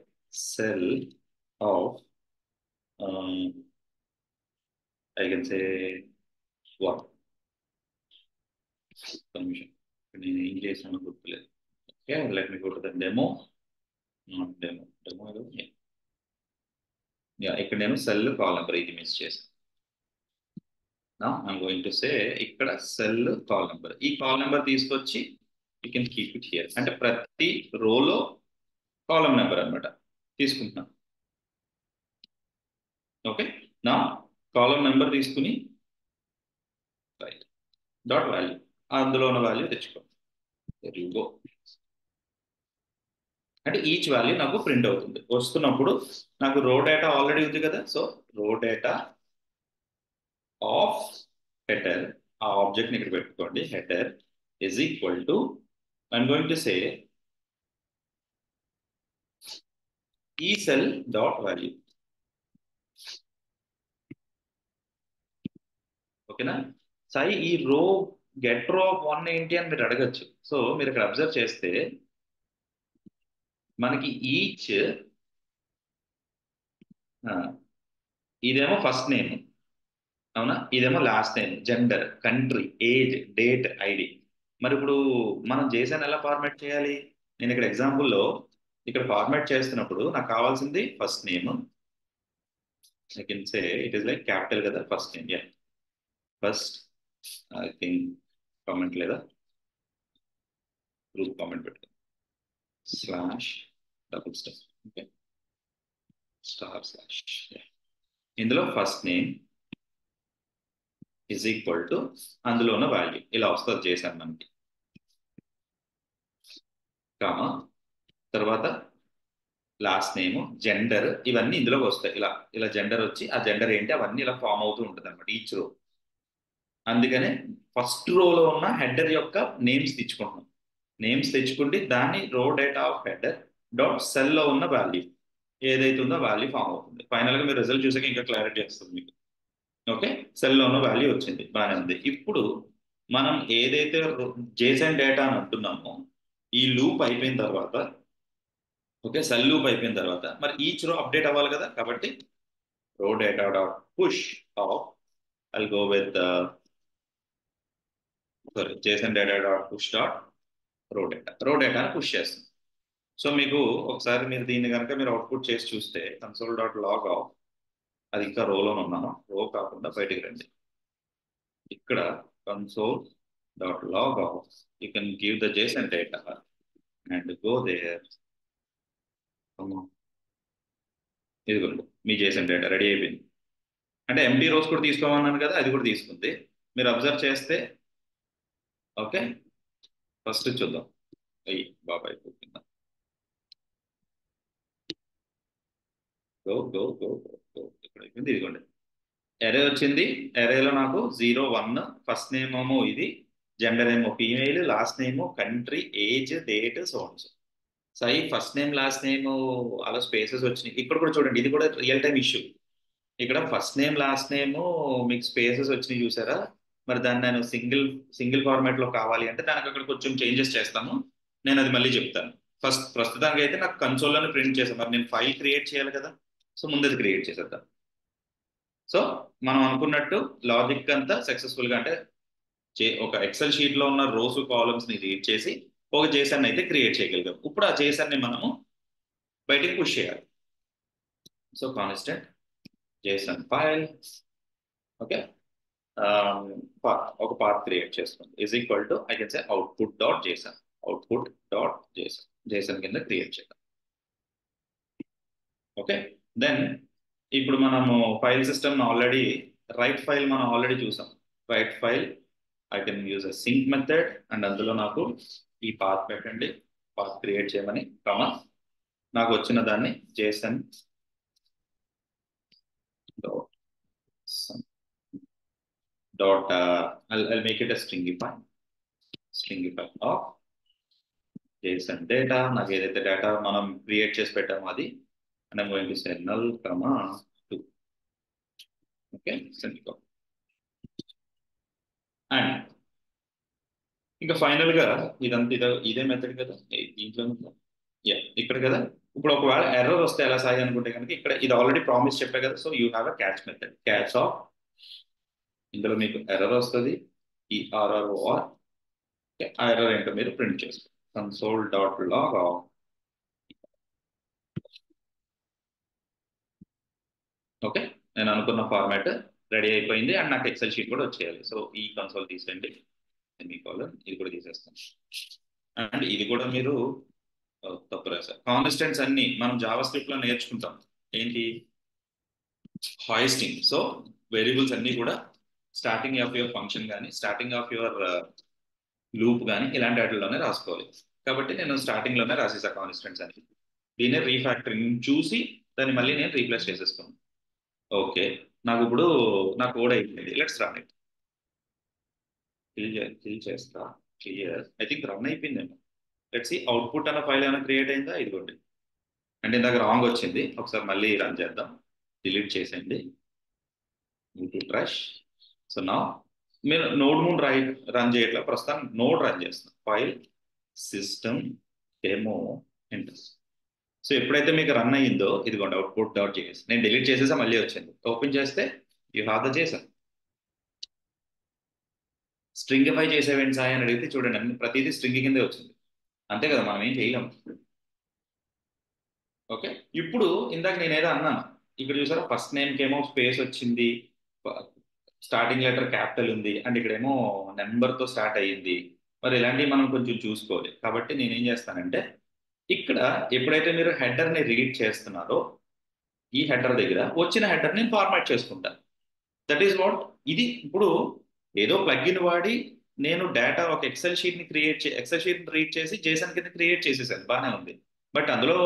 cell of I can say 1. Permission నేను ఏం చేశానో గుర్తులేదు. Okay, let me go to the demo. Not demo, demo ఏదో ఇక్కడ నేను సెల్ కాల్ నెంబర్ ఇది మిస్ చేశాను. నా ఐమ్ గోయింగ్ టు సే ఇక్కడ సెల్ కాల్ నెంబర్, ఈ కాల్ నెంబర్ తీసుకొచ్చి you can keep it here. అంటే ప్రతి రోలో కాలం నెంబర్ అనమాట తీసుకుంటున్నాను. ఓకే, నా కాలం నెంబర్ తీసుకుని రైట్ డాట్ వాల్యూ, అందులో ఉన్న వాల్యూ తెచ్చుకో. గో. అంటే ఈచ్ వాల్యూ నాకు ప్రింట్ అవుతుంది వస్తున్నప్పుడు. నాకు రో డేటా ఆల్రెడీ ఉంది కదా. సో రో డేటా ఆఫ్ హెడర్, ఆ ఆబ్జెక్ట్ని ఇక్కడ పెట్టుకోండి. Header is equal to, I'm going to say ఈ సెల్ డాట్ వాల్యూ. ఓకేనా. సాయి ఈ రో గెట్ రో ఆఫ్ 1 ఏంటి అని మీరు అడగచ్చు. సో మీరు ఇక్కడ అబ్జర్వ్ చేస్తే మనకి ఈచ్, ఇదేమో ఫస్ట్ నేమ్, అవునా, ఇదేమో last name, gender, country, age, date, ID. మరి ఇప్పుడు మనం జేసన్ ఎలా ఫార్మాట్ చేయాలి. నేను ఇక్కడ ఎగ్జాంపుల్లో ఇక్కడ ఫార్మాట్ చేస్తున్నప్పుడు నాకు కావాల్సింది first name. I can say it is like capital కదా first name. Yeah, first, I think comment లేదా గ్రూప్ కామెంట్ పెట్టు, slash double star. Okay, star slash. ఇందులో first name is equal to అందులో ఉన్న వాల్యూ ఇలా వస్తుంది చేశాను మనకి. కామా తర్వాత లాస్ట్ నేమ్, జెండర్, ఇవన్నీ ఇందులోకి వస్తాయి. ఇలా ఇలా జెండర్ వచ్చి ఆ జెండర్ ఏంటి అవన్నీ ఇలా ఫామ్ అవుతూ ఉంటుంది అనమాట ఈచ్ రో. అందుకనే ఫస్ట్ రోలో ఉన్న హెడర్ యొక్క నేమ్స్ తెచ్చుకుంటున్నాం. నేమ్స్ తెచ్చుకుంటే దాన్ని రో డేటా ఆఫ్ హెడర్ డాట్ సెల్లో ఉన్న వాల్యూ ఏదైతే ఉందో వాల్యూ ఫామ్ అవుతుంది. ఫైనల్గా మీరు రిజల్ట్ చూసాక ఇంకా క్లారిటీ వస్తుంది మీకు. ఓకే, సెల్లో ఉన్న వాల్యూ వచ్చింది, బాగానే ఉంది. ఇప్పుడు మనం ఏదైతే జేసన్ డేటా అని అంటున్నామో ఈ లూప్ అయిపోయిన తర్వాత, ఓకే, సెల్ లూప్ అయిపోయిన తర్వాత మరి ఈచ్ రో అప్డేట్ అవ్వాలి కదా. కాబట్టి రో data dot push of, I'll go with sorry Jason data dot push dot రో డేటాని పుష్ చేస్తుంది. సో మీకు ఒకసారి మీరు దీన్ని కనుక మీరు అవుట్పుట్ చేసి చూస్తే కన్సోల్ డాట్ లాగ్ ఆఫ్, అది ఇంకా రోలోనే ఉన్నాను, రో కాకుండా బయటికి రండి. ఇక్కడ console dot log of, you can give the JSON data and go there. ఇదిగోండి మీ జేసన్ డేటా రెడీ అయిపోయింది. అంటే ఎంటీ రోస్ కూడా తీసుకోమన్నాను కదా, అది కూడా తీసుకుంది. మీరు అబ్జర్వ్ చేస్తే ఓకే, ఫస్ట్ చూద్దాం. అయ్యి బాబాయ్ పోతుందా. Go go go go go. ఇక్కడ అయిపోయింది, ఇదిగోండి ఎరే వచ్చింది. ఎరేలో నాకు 01, ఫస్ట్ నేమ్ ఏమో ఇది, జెండర్ ఏమో female, last name country, age, date, sons. Sai first name last name అలా స్పేసెస్ వచ్చినాయి. ఇక్కడ కూడా చూడండి, ఇది కూడా రియల్ టైం ఇష్యూ. ఇక్కడ ఫస్ట్ నేమ్ లాస్ట్ నేమ్ మీకు స్పేసెస్ వచ్చినాయి చూసారా. మరి దాన్ని నేను సింగిల్ సింగిల్ ఫార్మాట్ లో కావాలి అంటే దానికి అక్కడ కొంచెం చేంజెస్ చేస్తాము. నేను అది మళ్ళీ చెప్తాను. ప్రస్తుతానికి అయితే నాకు కన్సోల్లోనే ప్రింట్ చేశాను. మరి నేను ఫైల్ క్రియేట్ చేయాలి కదా, సో ముందు అది క్రియేట్ చేసేద్దాం. సో మనం అనుకున్నట్టు లాజిక్ అంతా సక్సెస్ఫుల్ గా అంటే ఒక ఎక్సెల్ షీట్ లో ఉన్న రోస్ కాలమ్స్ ని రీడ్ చేసి ఒక జేసన్ అయితే క్రియేట్ చేయగలిగాం. ఇప్పుడు ఆ జేసన్ ని మనము బయటికి పుష్ చేయాలి. So constant JSON file, okay, ఒక పాత్ క్రియేట్ చేస్తుంది is equal to I can say output dot JSON. Output dot JSON, JSON కింద క్రియేట్ చేద్దాం. ఓకే, దెన్ ఇప్పుడు మనము file system already write file మనం ఆల్రెడీ చూసాం. Write file I can use async method and అందులో నాకు ఈ path పెట్టండి, పాత్ క్రియేట్ చేయమని నాకు వచ్చిన దాన్ని Jason dot dot I'll make it a stringify of Jason data. నాకు ఏదైతే డేటా మనం క్రియేట్ చేసి పెట్టామో అది, and I'm going to say null, 2. Okay, simple. And ఇంకా ఫైనల్ గా ఇదంతా ఇదే మెథడ్ కదా దీంట్లో. ఇక్కడ కదా. ఇప్పుడు ఒకవేళ ఎర్రర్ వస్తే ఎలా సాయి అనుకుంటే కనుక ఇక్కడ ఇది ఆల్రెడీ ప్రామిస్ చెప్పే కదా. So you have a catch method, catch of. ఇందులో మీకు ఎర్రర్ వస్తుంది, ఈ ఆర్ఆర్ఓఆర్. ఆ ఎర్రర్ ఏంటో మీరు ప్రింట్ చేసుకోండి. Console dot log of. Okay, నేను అనుకున్న ఫార్మాట్ రెడీ అయిపోయింది అండ్ నాకు ఎక్సెల్ షీట్ కూడా వచ్చేయాలి. సో ఈ కన్సోల్ తీసేయండి, సెమీకోలన్, ఇది కూడా తీసేస్తాను. అండ్ ఇది కూడా మీరు తప్పు రాశారు. కాన్స్టెంట్స్ అన్ని మనం జావా స్క్రిప్ట్ లో నేర్చుకుంటాం. ఏంటి? హాయిస్టింగ్. సో వేరియబుల్స్ అన్ని కూడా స్టార్టింగ్ ఆఫ్ యువర్ ఫంక్షన్ కానీ స్టార్టింగ్ ఆఫ్ యువర్ లూప్ కానీ ఇలాంటి వాటిలోనే రాసుకోవాలి. కాబట్టి నేను స్టార్టింగ్ లోనే రాసేసా కాన్స్టెంట్స్ అని. దీన్ని రీఫ్యాక్టరింగ్ చూసి దాన్ని మళ్ళీ నేను రీప్లేస్ చేసేస్తాను. ఓకే, నాకు ఇప్పుడు నా కోడ్ అయిపోయింది. Let's run it. కిల్ చేస్తా. క్లియర్, ఐ థింక్ రన్ అయిపోయిందేమో. లెట్స్ సి అవుట్పుట్ అన్న ఫైల్ ఏమైనా క్రియేట్ అయిందా. ఇదిగోండి, అంటే ఇందాక రాంగ్ వచ్చింది. ఒకసారి మళ్ళీ రన్ చేద్దాం. డిలీట్ చేసేయండి, ట్రష్. సో నా మీరు నోడ్ మూన్ రన్ చేయట్లా, ప్రస్తుతం నోడ్ రన్ చేస్తున్నాం. File system demo enter. So ఎప్పుడైతే మీకు రన్ అయ్యిందో ఇదిగోండి అవుట్పుట్ డాట్ జేఎస్. నేను డిలీట్ చేసేసా, మళ్ళీ వచ్చింది. ఓపెన్ చేస్తే you have the JSON. Stringify చేసేవేంటి సాయి అని అడిగితే చూడండి అన్ని ప్రతిదీ స్ట్రింగ్ కిందే వచ్చింది. అంతే కదా, మనం ఏం చేయలేం. ఓకే, ఇప్పుడు ఇందాక నేనేదో అన్నాను. ఇక్కడ చూసారా, ఫస్ట్ నేమ్కి ఏమో స్పేస్ వచ్చింది, స్టార్టింగ్ లెటర్ క్యాపిటల్ ఉంది, అండ్ ఇక్కడేమో నెంబర్తో స్టార్ట్ అయ్యింది. మరి ఇలాంటివి మనం కొంచెం చూసుకోవాలి. కాబట్టి నేనేం చేస్తానంటే ఇక్కడ ఎప్పుడైతే మీరు హెడర్ని రీడ్ చేస్తున్నారో ఈ హెడర్ దగ్గర వచ్చిన హెడర్ని ఫార్మాట్ చేసుకుంటా. That is what. ఇది ఇప్పుడు ఏదో ప్లగ్ఇన్ వాడి నేను డేటా ఒక ఎక్సెల్ షీట్ రీడ్ చేసి జేసన్ కింద క్రియేట్ చేసేసాను, బాగానే ఉంది. బట్ అందులో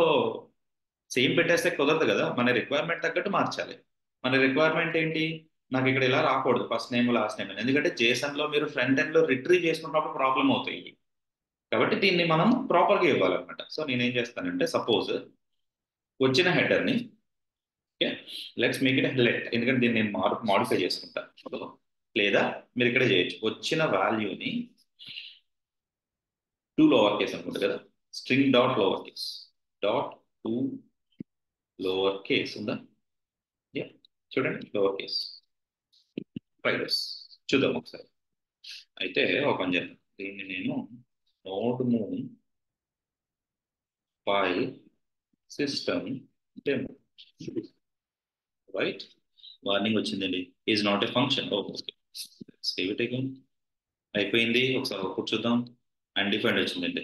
సేమ్ పెట్టేస్తే కుదరదు కదా, మన రిక్వైర్మెంట్ తగ్గట్టు మార్చాలి. మన రిక్వైర్మెంట్ ఏంటి? నాకు ఇక్కడ ఇలా రాకూడదు ఫస్ట్ నేమ్ లాస్ట్ నేమ్, ఎందుకంటే జేసన్ లో మీరు ఫ్రంట్ ఎండ్ లో రిట్రీవ్ చేసుకున్నప్పుడు ప్రాబ్లం అవుతాయి. కాబట్టి దీన్ని మనం ప్రాపర్గా ఇవ్వాలన్నమాట. సో నేనేం చేస్తానంటే సపోజ్ వచ్చిన హెడర్ని, ఓకే, లెట్స్ మేక్ ఇట్ హెలెట్, ఎందుకంటే దీన్ని నేను మాడిఫై చేసుకుంటాను. లేదా మీరు ఇక్కడ చేయొచ్చు. వచ్చిన వాల్యూని టూ లోవర్ కేస్ అనుకుంటా కదా, string dot lower case dot two lower case ఉందా. చూడండి, లోవర్ కేస్ ఫైల్స్ చూద్దాం ఒకసారి. అయితే ఓపెన్ చేద్దాం దీన్ని. నేను nodemon file system demo, right. Warning వచ్చిందండి, is not a function. Okay, save it again. అయిపోయింది. ఒకసారి అవుట్పుట్ చూద్దాం. అన్డిఫైన్డ్ వచ్చిందండి.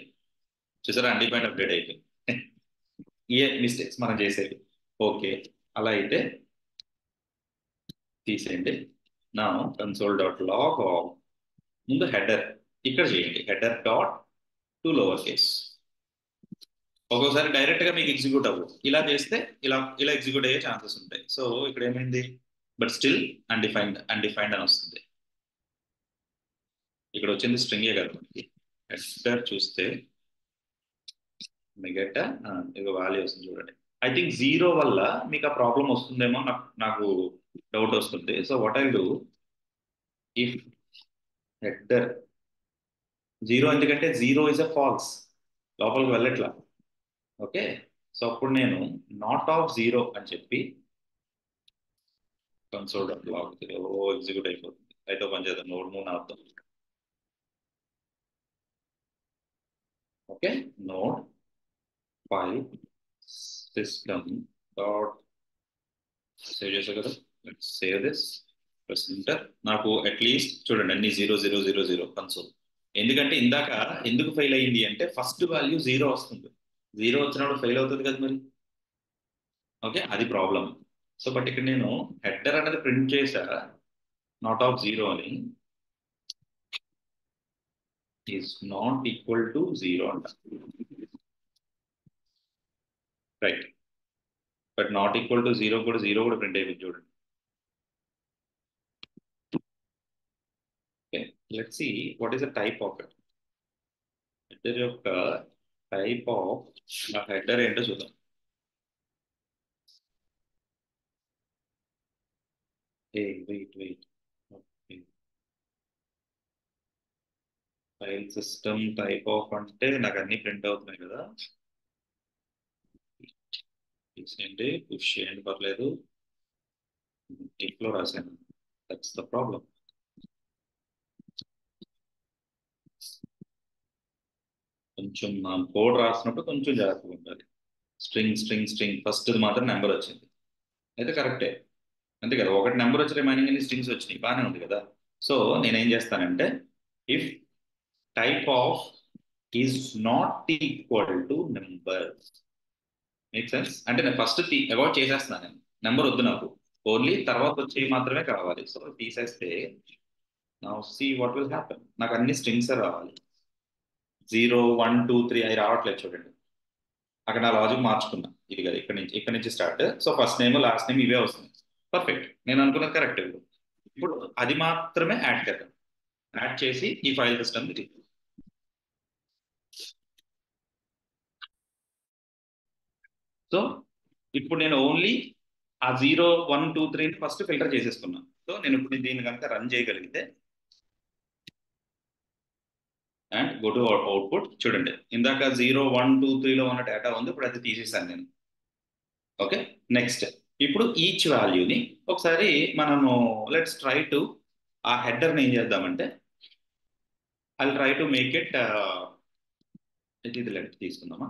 చూసారా, అన్డిఫైన్డ్ అప్డేట్ అయిపోయింది. ఏ మిస్టేక్స్ మనం చేసేవి. ఓకే, అలా అయితే తీసేయండి. నా కన్సోల్ డాట్ లాగ్ ముందు హెడర్ ఇక్కడ చేయండి header dot to lower case. ఒక్కోసారి డైరెక్ట్ గా మీకు ఎగ్జిక్యూట్ అవ్వదు, ఇలా చేస్తే ఇలా ఇలా ఎగ్జిక్యూట్ అయ్యే ఛాన్సెస్ ఉంటాయి. సో ఇక్కడ ఏమైంది, బట్ స్టిల్ అన్డిఫైన్డ్ అన్డిఫైన్డ్ అని వస్తుంది. ఇక్కడ వచ్చింది స్ట్రింగే కదా మనకి. హెడర్ చూస్తే మిగట ఇక వాల్యూ వస్తుంది చూడండి. ఐ థింక్ జీరో వల్ల మీకు ఆ ప్రాబ్లం వస్తుందేమో నాకు నాకు డౌట్ వస్తుంది. So what I do, if header zero, ఎందుకంటే జీరో ఇస్ అ ఫాల్స్, లోపలికి వెళ్ళట్లా. ఓకే, సో అప్పుడు నేను నాట్ ఆఫ్ జీరో అని చెప్పి కన్సోల్ డాట్ లాగ్ ఎగ్జిక్యూట్ అయిపోతుంది. అయితే పని చేద్దాం, నోడ్ మూడు అర్థం. Okay, node file system dot save చేసా కదా, సేవ్ దిస్, ప్రెస్ ఎంటర్. నాకు అట్లీస్ట్ చూడండి అన్ని 0 0 0 0 కన్సోల్. ఎందుకంటే ఇందాక ఎందుకు ఫెయిల్ అయ్యింది అంటే ఫస్ట్ వాల్యూ జీరో వస్తుంది, జీరో వచ్చినప్పుడు ఫెయిల్ అవుతుంది కదా మరి. ఓకే, అది ప్రాబ్లం. సో బట్ ఇక్కడ నేను హెడర్ అనేది ప్రింట్ చేశా నాట్ ఆఫ్ జీరో అని, is not equal to zero అంట. Right, but not equal to zero కూడా జీరో కూడా ప్రింట్ అయిపోయింది చూడండి. Okay, let's see what is the type of it. Header యొక్క టైప్ ఆఫ్ ఆ హెడర్ ఏంటో చూద్దాం. ఏ wait okay, file system type of అంటే నాకు అన్ని ప్రింట్ అవుతున్నాయి కదా. తీసేయండి, పుష్ చేయండి పర్లేదు, ఇఫ్లో రాశాను, దట్స్ ద ప్రాబ్లం. కొంచెం కోడ్ రాసినప్పుడు కొంచెం జాగ్రత్తగా ఉండాలి. స్ట్రింగ్ స్ట్రింగ్ స్ట్రింగ్ ఫస్ట్ మాత్రం నెంబర్ వచ్చింది, అయితే కరెక్టే, అంతే కదా. ఒకటి నెంబర్ వచ్చి రిమైనింగ్ అన్ని స్ట్రింగ్స్ వచ్చినాయి, బాగానే ఉంది కదా. సో నేనేం చేస్తానంటే if type of is not equal to number, make sense అంటే నేను ఫస్ట్ అవాయిడ్ చేసేస్తున్నాను, నేను నెంబర్ వద్దు నాకు, ఓన్లీ తర్వాత వచ్చేవి మాత్రమే కావాలి. సో తీసేస్తే నా సి వాట్ విల్ హ్యాపెన్, నాకు అన్ని స్ట్రింగ్స్ రావాలి, 0 1 2 3 అవి రావట్లేదు చూడండి. అక్కడ నా లాజిక్ మార్చుకున్నా, ఇది కదా ఇక్కడ నుంచి start. So first name last name ఇవే వస్తున్నాయి, పర్ఫెక్ట్, నేను అనుకున్నది కరెక్ట్. ఇప్పుడు అది మాత్రమే యాడ్ చేద్దాం, యాడ్ చేసి ఈ ఫైల్ సిస్టమ్. సో ఇప్పుడు నేను ఓన్లీ ఆ 0 1 2 3 ఫస్ట్ ఫిల్టర్ చేసేసుకున్నాను. సో నేను ఇప్పుడు దీన్ని కనుక రన్ చేయగలిగితే అండ్ గో టు అవుట్పుట్ చూడండి, ఇందాక 0 1 2 3లో ఉన్న డేటా ఉంది, ఇప్పుడు అది తీసేసాను నేను. ఓకే, నెక్స్ట్ ఇప్పుడు ఈచ్ వాల్యూని ఒకసారి మనము లెట్స్ ట్రై టు ఆ హెడర్ని ఏం చేద్దామంటే I try to make it ఇది లెంత్ తీసుకుందామా,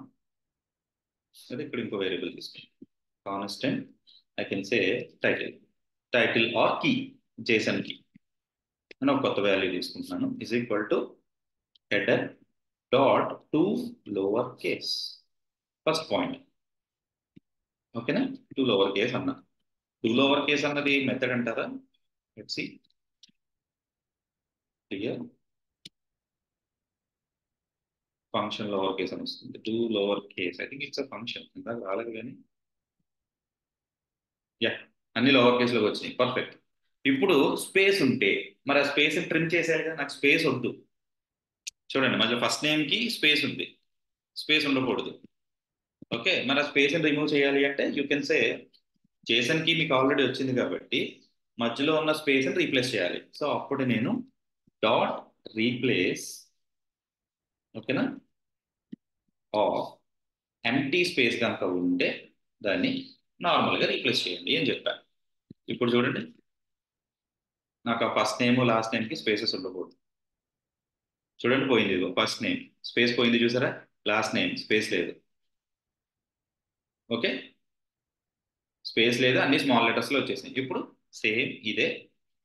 అదే ఇక్కడ ఇంకో వేరియబుల్ తీసుకుందాం, constant I can say title or key, JSON key అని ఒక కొత్త వాల్యూ తీసుకుంటున్నాను, is equal to header dot to lower case first point. ఓకేనా, టు లోవర్ కేస్ అన్నా, టు లోవర్ కేస్ అన్నది మెథడ్ అంటారా, let's see clear. Function lower case అని వస్తుంది, to lower case, I think it's a function, ఇందాక రాలేదు కానీ yeah, అన్ని లోవర్ కేసులోకి వచ్చినాయి, పర్ఫెక్ట్. ఇప్పుడు స్పేస్ ఉంటే మరి ఆ స్పేస్ ట్రిమ్ చేసేయాలి కదా, నాకు స్పేస్ వద్దు. చూడండి మళ్ళీ ఫస్ట్ నేమ్ కి స్పేస్ ఉంది, స్పేస్ ఉండకూడదు. ఓకే, మరి ఆ స్పేస్ రిమూవ్ చేయాలి అంటే యూ కెన్ సే జేసన్ కి మీకు ఆల్రెడీ వచ్చింది కాబట్టి మధ్యలో ఉన్న స్పేస్ రీప్లేస్ చేయాలి. సో అప్పుడు నేను డాట్ రీప్లేస్, ఓకేనా, ఆఫ్ ఎంటీ స్పేస్ కనుక ఉంటే దాన్ని నార్మల్గా రీప్లేస్ చేయండి అని చెప్పాను. ఇప్పుడు చూడండి నాకు ఆ ఫస్ట్ నేమ్ లాస్ట్ నేమ్కి స్పేసెస్ ఉండకూడదు. చూడండి పోయింది, ఇదిగో ఫస్ట్ నేమ్ స్పేస్ పోయింది చూసారా, లాస్ట్ నేమ్ స్పేస్ లేదు. ఓకే, స్పేస్ లేదు, అన్ని స్మాల్ లెటర్స్లో వచ్చేసినాయి. ఇప్పుడు సేమ్ ఇదే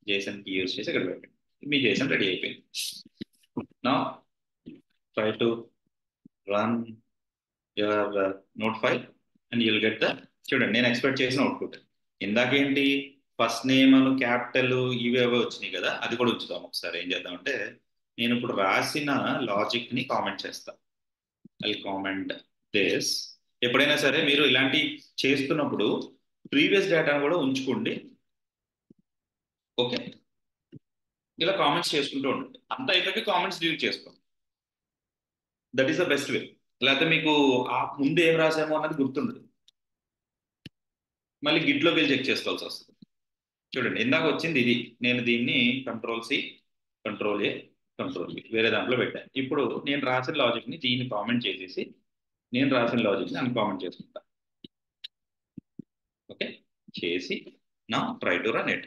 జేసన్ కి యూజ్ చేసి ఇక్కడ పెట్టండి, మీ జేసన్ రెడీ అయిపోయింది. నా try to run your note file and you'll get the, చూడండి నేను ఎక్స్పెక్ట్ చేసిన అవుట్పుట్. ఇందాకేంటి ఫస్ట్ నేమ్ క్యాపిటల్ ఇవేవో వచ్చినాయి కదా, అది కూడా ఉంచుదాం ఒకసారి. ఏం చేద్దామంటే నేను ఇప్పుడు రాసిన లాజిక్ ని కామెంట్ చేస్తా. I comment this. ఎప్పుడైనా సరే మీరు ఇలాంటి చేస్తున్నప్పుడు ప్రీవియస్ డేటాను కూడా ఉంచుకోండి. ఓకే, ఇలా కామెంట్స్ చేసుకుంటూ ఉండండి. అంత అయిపోయి కామెంట్స్ డిలీట్ చేసుకోండి. That is the best way. లేకపోతే మీకు ఆ ముందు ఏం రాసామో అన్నది గుర్తుండదు, మళ్ళీ గిట్లోకి వెళ్ళి చెక్ చేసుకోవాల్సి వస్తుంది. చూడండి, ఇందాక వచ్చింది ఇది. నేను దీన్ని కంట్రోల్-C, కంట్రోల్-A, కంట్రోల్-V వేరే దాంట్లో పెట్టాను. ఇప్పుడు నేను రాసిన లాజిక్ని దీన్ని కామెంట్ చేసేసి నేను రాసిన లాజిక్ని అన్కామెంట్ చేసుకుంటా. ఓకే, చేసి నా try to run it.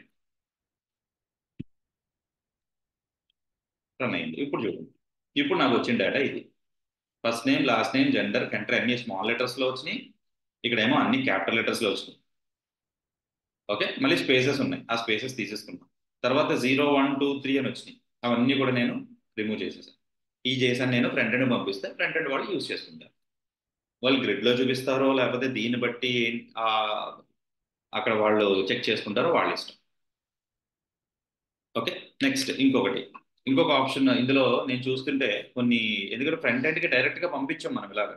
Run అయింది. ఇప్పుడు చూడండి, ఇప్పుడు నాకు వచ్చిన డేటా ఇది. First name, last name, gender, country అన్ని స్మాల్ లెటర్స్లో వచ్చినాయి. ఇక్కడేమో అన్ని క్యాపిటల్ లెటర్స్లో వచ్చినాయి. ఓకే, మళ్ళీ స్పేసెస్ ఉన్నాయి, ఆ స్పేసెస్ తీసేసుకున్నాం. తర్వాత 0, 1, 2, 3 అని వచ్చినాయి. అవన్నీ కూడా నేను రిమూవ్ చేసేసాను. ఈ చేసాను నేను ఫ్రంట్ ఎండ్ పంపిస్తే ఫ్రంట్ ఎండ్ వాళ్ళు యూజ్ చేసుకుంటారు. వాళ్ళు గ్రిడ్లో చూపిస్తారో లేకపోతే దీన్ని బట్టి ఆ అక్కడ వాళ్ళు చెక్ చేసుకుంటారో వాళ్ళ ఇష్టం. ఓకే, నెక్స్ట్ ఇంకొక ఆప్షన్ ఇందులో నేను చూస్తుంటే కొన్ని, ఎందుకంటే ఫ్రంట్ ఎండ్కి డైరెక్ట్గా పంపించాం మనం ఇలాగా,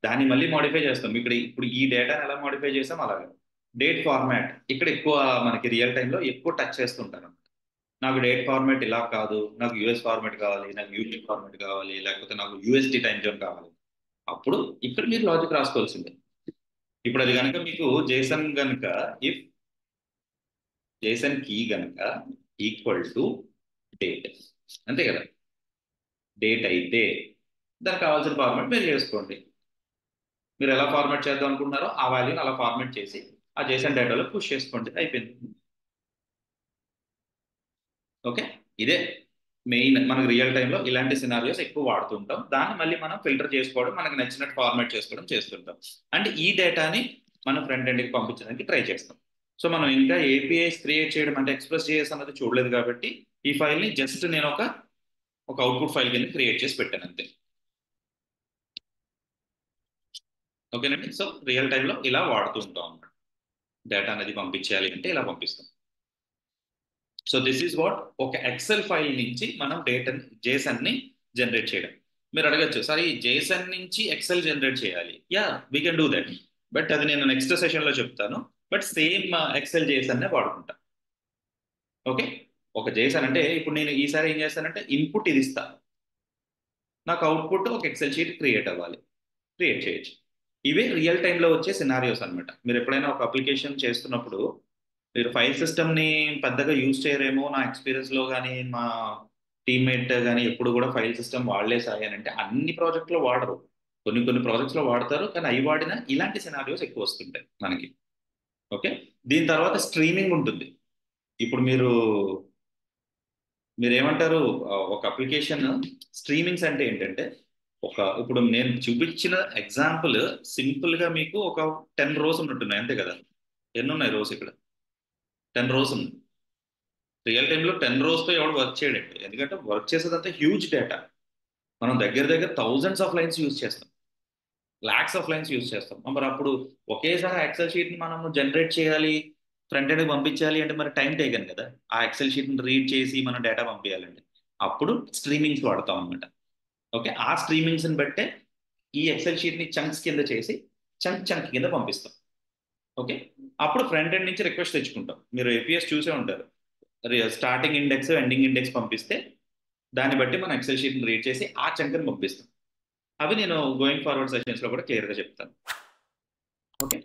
దాన్ని మళ్ళీ మాడిఫై చేస్తాం. ఇప్పుడు ఈ డేటాని ఎలా మాడిఫై చేస్తాం అలాగే. డేట్ ఫార్మాట్ ఇక్కడ ఎక్కువ మనకి రియల్ టైంలో ఎక్కువ టచ్ చేస్తుంటారు. నాకు డేట్ ఫార్మాట్ ఇలా కాదు, నాకు యూఎస్ ఫార్మాట్ కావాలి, నాకు యూకే ఫార్మాట్ కావాలి, లేకపోతే నాకు యూఎస్డి టైం జోన్ కావాలి. అప్పుడు ఇక్కడ మీరు లాజిక్ రాసుకోవాల్సిందే. ఇప్పుడు అది కనుక మీకు జేసన్ కనుక, ఇఫ్ జేసన్ కీ కనుక ఈక్వల్ టు డేట్, అంతే కదా, డేట్ అయితే దానికి కావాల్సిన ఫార్మాట్ మీరు చేసుకోండి. మీరు ఎలా ఫార్మాట్ చేద్దాం అనుకుంటున్నారో ఆ వాల్యూని అలా ఫార్మాట్ చేసి ఆ జేసన్ డేటాలో పుష్ చేసుకోండి, అయిపోయింది. ఓకే, ఇదే మెయిన్. మనకు రియల్ టైంలో ఇలాంటి సినారియోస్ ఎక్కువ వాడుతుంటాం. దాన్ని మళ్ళీ మనం ఫిల్టర్ చేసుకోవడం, మనకు నచ్చినట్టు ఫార్మాట్ చేసుకోవడం చేస్తుంటాం. అండ్ ఈ డేటాని మనం ఫ్రంట్ ఎండ్కి పంపించడానికి ట్రై చేస్తాం. సో మనం ఇంకా ఏపీఐస్ క్రియేట్ చేయడం అంటే ఎక్స్ప్రెస్ జేఎస్ అన్నది చూడలేదు కాబట్టి ఈ ఫైల్ని జస్ట్ నేను ఒక అవుట్పుట్ ఫైల్ కింద క్రియేట్ చేసి పెట్టాను అంతే. ఓకేనండి, సో రియల్ టైంలో ఇలా వాడుతూ ఉంటాం అన్నమాట. డేటా అనేది పంపించాలి అంటే ఇలా పంపిస్తాం. సో దిస్ ఈజ్ వాట్ ఒక ఎక్సెల్ ఫైల్ నుంచి మనం జేసన్ ని జనరేట్ చేయడం. మీరు అడగచ్చు, సార్ ఈ జేసన్ నుంచి ఎక్సెల్ జనరేట్ చేయాలి. Yeah, we can do that. But అది నేను నెక్స్ట్ సెషన్ లో చెప్తాను. బట్ సేమ్ ఎక్సెల్ జేసన్ నే వాడుకుంటా. ఓకే, ఒక జేసన్ అంటే ఇప్పుడు నేను ఈసారి ఏం చేస్తానంటే ఇన్పుట్ ఇది ఇస్తా, నాకు అవుట్పుట్ ఒక ఎక్సెల్ షీట్ క్రియేట్ అవ్వాలి, క్రియేట్ చేయొచ్చు. ఇవే రియల్ టైంలో వచ్చే సినారియోస్ అనమాట. మీరు ఎప్పుడైనా ఒక అప్లికేషన్ చేస్తున్నప్పుడు మీరు ఫైల్ సిస్టమ్ని పెద్దగా యూజ్ చేయరేమో, నా ఎక్స్పీరియన్స్లో కానీ మా టీమ్మేట్ కానీ ఎప్పుడు కూడా ఫైల్ సిస్టమ్ వాడలే సాయి అని అంటే, అన్ని ప్రాజెక్ట్లో వాడరు, కొన్ని ప్రాజెక్ట్స్లో వాడతారు. కానీ అవి వాడిన ఇలాంటి సినారియోస్ ఎక్కువ వస్తుంటాయి మనకి. ఓకే, దీని తర్వాత స్ట్రీమింగ్ ఉంటుంది. ఇప్పుడు మీరు ఏమంటారు, ఒక అప్లికేషన్ స్ట్రీమింగ్స్ అంటే ఏంటంటే, ఇప్పుడు నేను చూపించిన ఎగ్జాంపుల్ సింపుల్గా మీకు ఒక 10 రోస్ ఉన్నట్టున్నాయి అంతే కదా. ఎన్ని ఉన్నాయి రోస్ ఇక్కడ? 10 రోస్ ఉంది. రియల్ టైంలో 10 రోస్తో ఎవడు వర్క్ చేయడండి, ఎందుకంటే వర్క్ చేసేదంతా హ్యూజ్ డేటా. మనం దగ్గర దగ్గర థౌజండ్స్ ఆఫ్ లైన్స్ యూజ్ చేస్తాం, లాక్స్ ఆఫ్ లైన్స్ యూజ్ చేస్తాం. మరి అప్పుడు ఒకేసారి ఎక్సెల్ షీట్ని మనం జనరేట్ చేయాలి, ఫ్రంట్ ఎండ్కి పంపించాలి అంటే మరి టైం టేకన్ కదా. ఆ ఎక్సెల్ షీట్ని రీడ్ చేసి మనం డేటా పంపించాలంటే అప్పుడు స్ట్రీమింగ్స్ వాడతాం అనమాట. ఓకే, ఆ స్ట్రీమింగ్స్ని బట్టే ఈ ఎక్సెల్ షీట్ని చంక్స్ కింద చేసి చంక్ కింద పంపిస్తాం. ఓకే, అప్పుడు ఫ్రంట్ ఎండ్ నుంచి రిక్వెస్ట్ తెచ్చుకుంటాం. మీరు ఏపీఎస్ చూసే ఉంటారు, స్టార్టింగ్ ఇండెక్స్ ఎండింగ్ ఇండెక్స్ పంపిస్తే దాన్ని బట్టి మనం ఎక్సెల్ షీట్ని రీడ్ చేసి ఆ చంక్ని పంపిస్తాం. అవి నేను గోయింగ్ ఫార్వర్డ్ సెషన్స్లో కూడా క్లియర్గా చెప్తాను. ఓకే.